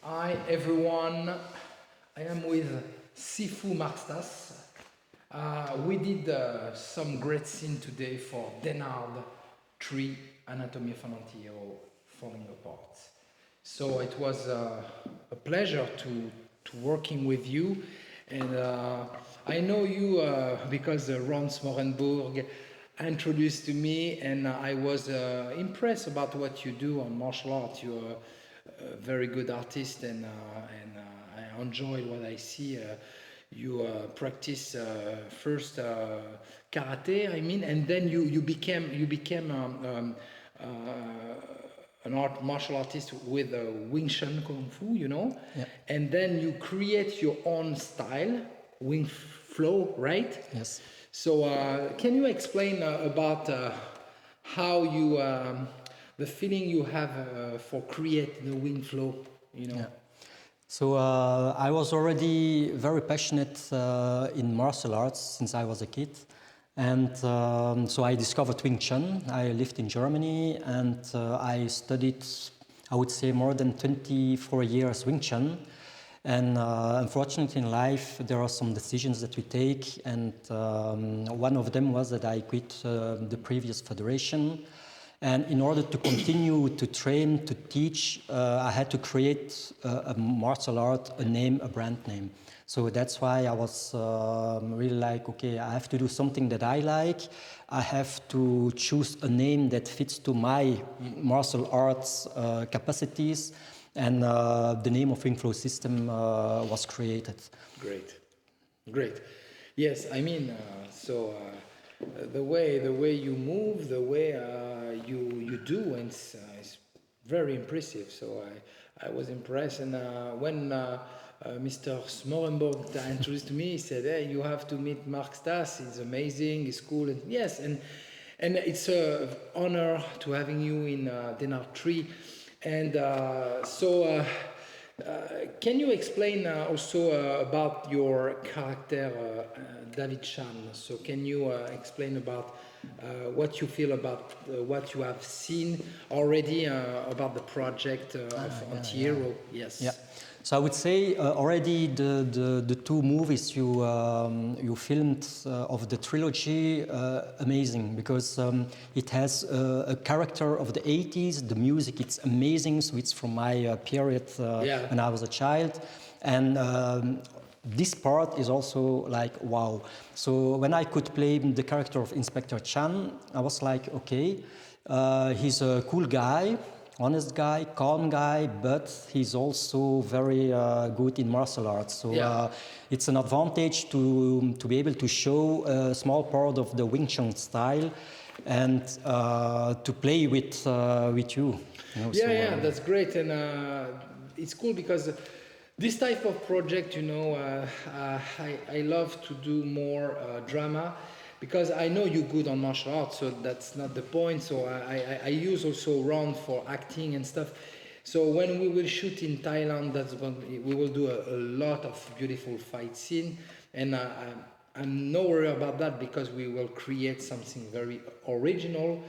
Hi everyone, I am with Sifu Mark Stas. We did some great scene today for Denard3, Anatomy of an Anti-Hero Falling Apart. So it was a pleasure to working with you, and I know you because Ron Smorenburg introduced to me, and I was impressed about what you do on martial arts. You're a very good artist, and I enjoy what I see. You practice first karate, I mean, and then you became uh, an art martial artist with Wing Chun Kung Fu, Yeah. and then you create your own style, Wing Flow, right? Yes. So can you explain about how you the feeling you have for create the Wing Flow, you know? Yeah. So I was already very passionate in martial arts since I was a kid. And so I discovered Wing Chun. I lived in Germany and I studied, I would say, more than 24 years Wing Chun. And unfortunately in life, there are some decisions that we take. And one of them was that I quit the previous federation. And in order to continue to train, to teach, I had to create a martial art, a name, a brand name. So that's why I was really like, okay, I have to do something that I like. I have to choose a name that fits to my martial arts capacities. And the name of Inflow System was created. Great, great. Yes, I mean, the way you move, the way you do, and it's very impressive. So I was impressed, and when Mr. Smorenborg introduced me, he said, "Hey, you have to meet Mark Stas. He's amazing. He's cool." And yes, and it's an honor to having you in Denard3, and can you explain also about your character, David Chan? So, can you explain about what you feel about what you have seen already about the project of Anti-Hero? Yeah. Yes. So I would say already the two movies you filmed of the trilogy amazing because it has a character of the 80s. The music it's amazing. So it's from my period Yeah. when I was a child, and this part is also like wow. So when I could play the character of Inspector Chan, I was like okay, he's a cool guy, honest guy, calm guy, but he's also very good in martial arts. So Yeah. it's an advantage to be able to show a small part of the Wing Chun style and to play with you. Yeah, yeah, that's great, and it's cool because this type of project, I love to do more drama because I know you're good on martial arts, so that's not the point. So I use also Ron for acting and stuff. So when we will shoot in Thailand, we will do a lot of beautiful fight scene, and I'm no worry about that because we will create something very original.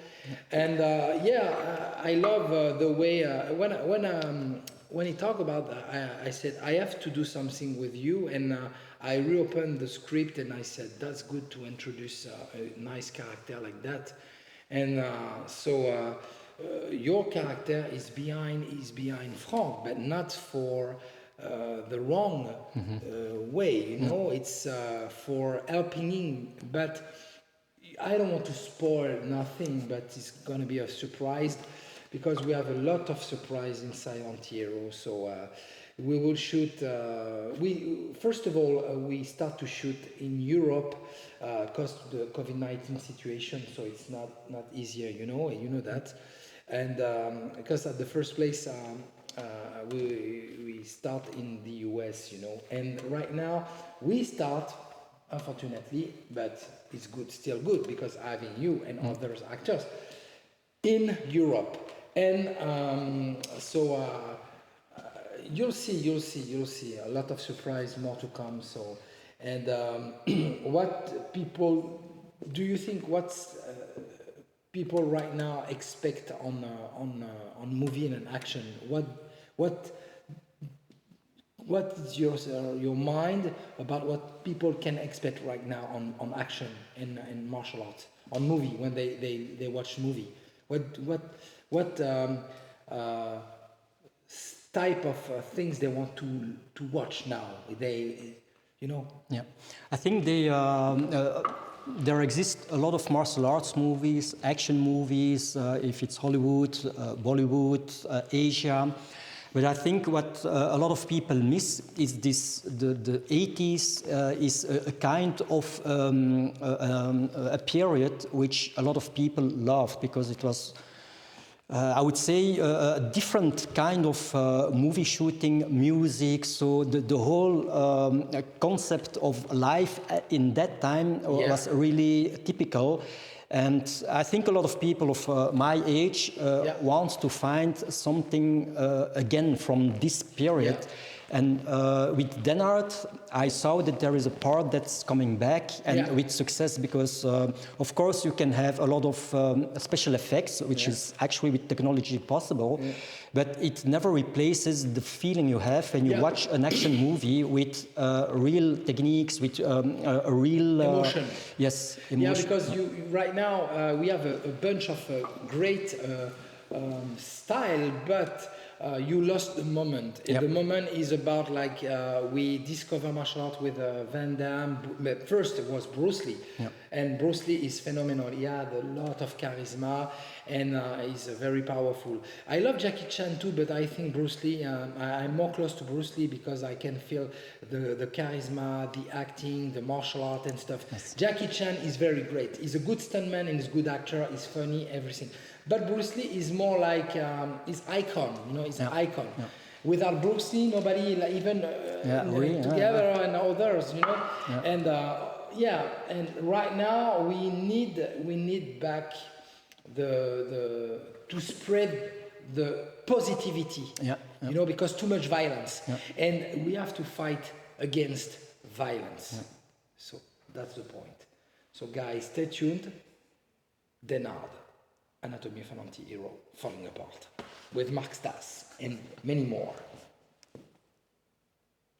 And I love the way when he talked about I said I have to do something with you, and I reopened the script and I said that's good to introduce a nice character like that, and your character is behind Frank, but not for the wrong way. It's for helping him, but I don't want to spoil nothing, but it's gonna be a surprise because we have a lot of surprise inside Anti-Hero. So we will shoot. We first of all we start to shoot in Europe because the COVID-19 situation. So it's not easier, you know that, and because at the first place. We start in the US, and right now we start unfortunately, but it's good, still good because having you and others actors in Europe, and you'll see a lot of surprise, more to come. So, and what people do you think? What's people right now expect on movie and an action? What what is your mind about what people can expect right now on action and martial arts, on movie, when they watch movie? What uh, type of things they want to watch now? They, you know. Yeah, I think there exist a lot of martial arts movies, action movies, if it's Hollywood, Bollywood, Asia. But I think what a lot of people miss is the 80s is a kind of a period which a lot of people loved, because it was I would say a different kind of movie shooting, music. So the whole concept of life in that time was really typical. And I think a lot of people of my age want to find something again from this period. Yeah. And with Denard, I saw that there is a part that's coming back, and with success, because of course you can have a lot of special effects, which is actually with technology possible, but it never replaces the feeling you have when you watch an action movie with real techniques, with a real emotion. Yes, emotion. Yeah, because right now we have a bunch of great style, but you lost the moment. The moment is about like we discover martial art with Van Damme. First it was Bruce Lee, and Bruce Lee is phenomenal. He had a lot of charisma, and he's very powerful. I love Jackie Chan too, but I think Bruce Lee, I'm more close to Bruce Lee because I can feel the charisma, the acting, the martial art and stuff. Yes. Jackie Chan is very great. He's a good stuntman and he's a good actor. He's funny, everything. But Bruce Lee is more like his icon, you know, he's an icon. Yeah. Without Bruce Lee, nobody, like, even together and others, you know. Yeah. And right now we need back the to spread the positivity, you know, because too much violence, and we have to fight against violence. So that's the point. So guys, stay tuned. Denard, Anatomy of an Anti-Hero, Falling Apart, with Mark Stas and many more.